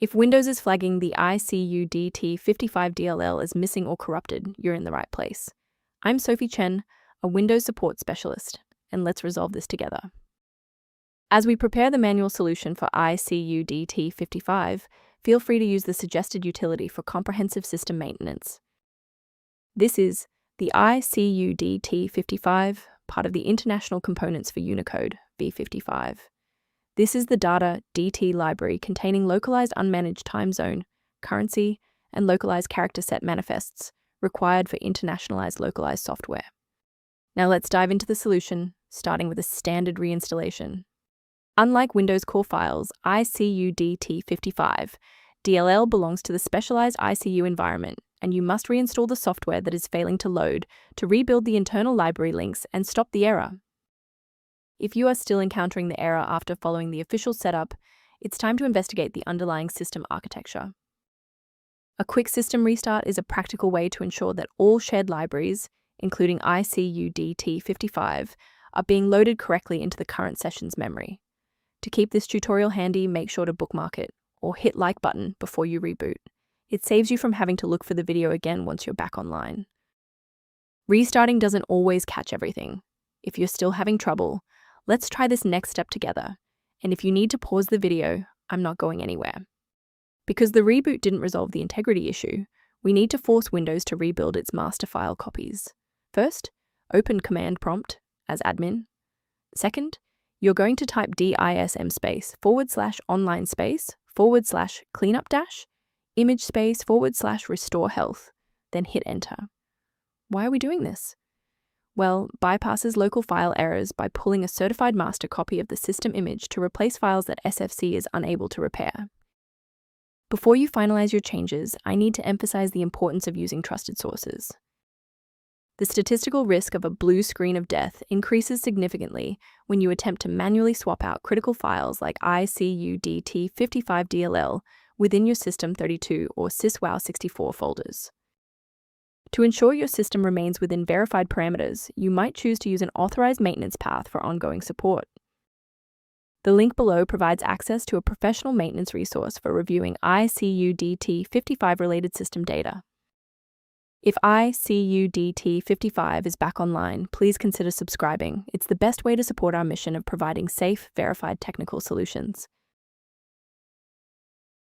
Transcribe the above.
If Windows is flagging the icudt55.dll as missing or corrupted, you're in the right place. I'm Sophie Chen, a Windows support specialist, and let's resolve this together. As we prepare the manual solution for icudt55, feel free to use the suggested utility for comprehensive system maintenance. This is the icudt55, part of the International Components for Unicode, v55. This is the data DT library containing localized unmanaged time zone, currency, and localized character set manifests required for internationalized localized software. Now let's dive into the solution, starting with a standard reinstallation. Unlike Windows core files, icudt55 DLL belongs to the specialized ICU environment, and you must reinstall the software that is failing to load to rebuild the internal library links and stop the error. If you are still encountering the error after following the official setup, it's time to investigate the underlying system architecture. A quick system restart is a practical way to ensure that all shared libraries, including icudt55, are being loaded correctly into the current session's memory. To keep this tutorial handy, make sure to bookmark it or hit like button before you reboot. It saves you from having to look for the video again once you're back online. Restarting doesn't always catch everything. If you're still having trouble, let's try this next step together. And if you need to pause the video, I'm not going anywhere. Because the reboot didn't resolve the integrity issue, we need to force Windows to rebuild its master file copies. First, open Command Prompt as admin. Second, you're going to type dism/online/ /cleanup image /restore health, then hit enter. Why are we doing this? Well, bypasses local file errors by pulling a certified master copy of the system image to replace files that SFC is unable to repair. Before you finalize your changes, I need to emphasize the importance of using trusted sources. The statistical risk of a blue screen of death increases significantly when you attempt to manually swap out critical files like icudt55.dll within your System32 or syswow64 folders. To ensure your system remains within verified parameters, you might choose to use an authorized maintenance path for ongoing support. The link below provides access to a professional maintenance resource for reviewing icudt55 related system data. If icudt55 is back online, please consider subscribing. It's the best way to support our mission of providing safe, verified technical solutions.